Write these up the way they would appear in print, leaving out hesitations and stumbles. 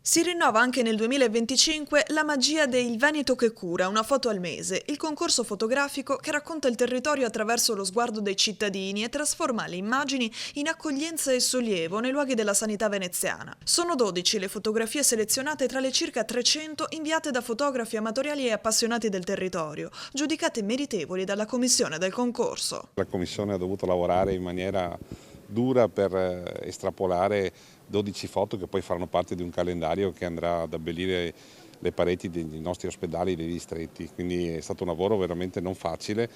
Si rinnova anche nel 2025 la magia del Veneto che cura, una foto al mese, il concorso fotografico che racconta il territorio attraverso lo sguardo dei cittadini e trasforma le immagini in accoglienza e sollievo nei luoghi della sanità veneziana. Sono 12 le fotografie selezionate tra le circa 300 inviate da fotografi amatoriali e appassionati del territorio, giudicate meritevoli dalla commissione del concorso. La Commissione ha dovuto lavorare in maniera dura per estrapolare 12 foto che poi faranno parte di un calendario che andrà ad abbellire le pareti dei nostri ospedali dei distretti, quindi è stato un lavoro veramente non facile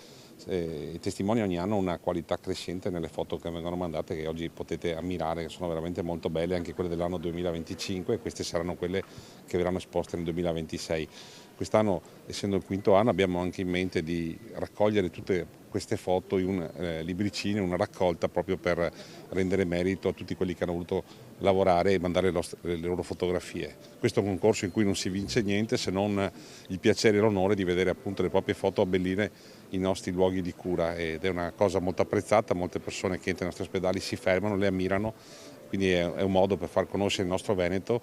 e testimonia ogni anno una qualità crescente nelle foto che vengono mandate, che oggi potete ammirare, che sono veramente molto belle, anche quelle dell'anno 2025, e queste saranno quelle che verranno esposte nel 2026. Quest'anno, essendo il quinto anno, abbiamo anche in mente di raccogliere tutte queste foto in un libricino, una raccolta proprio per rendere merito a tutti quelli che hanno voluto lavorare e mandare le loro fotografie. Questo è un concorso in cui non si vince niente se non il piacere e l'onore di vedere appunto le proprie foto abbellire i nostri luoghi di cura, ed è una cosa molto apprezzata. Molte persone che entrano nei nostri ospedali si fermano, le ammirano, quindi è un modo per far conoscere il nostro Veneto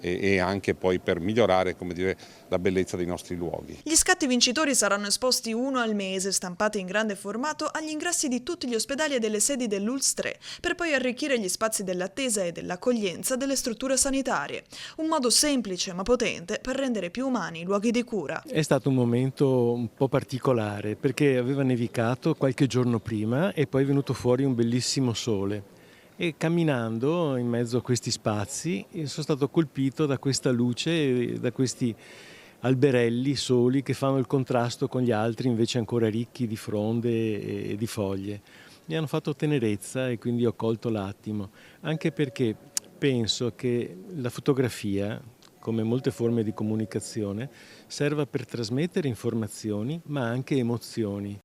e anche poi per migliorare, come dire, la bellezza dei nostri luoghi. Gli scatti vincitori saranno esposti uno al mese, stampati in grande formato agli ingressi di tutti gli ospedali e delle sedi dell'ULSS 3, per poi arricchire gli spazi dell'attesa e dell'accoglienza delle strutture sanitarie. Un modo semplice ma potente per rendere più umani i luoghi di cura. È stato un momento un po' particolare perché aveva nevicato qualche giorno prima e poi è venuto fuori un bellissimo sole. E camminando in mezzo a questi spazi sono stato colpito da questa luce e da questi alberelli soli che fanno il contrasto con gli altri invece ancora ricchi di fronde e di foglie. Mi hanno fatto tenerezza e quindi ho colto l'attimo, anche perché penso che la fotografia, come molte forme di comunicazione, serva per trasmettere informazioni ma anche emozioni.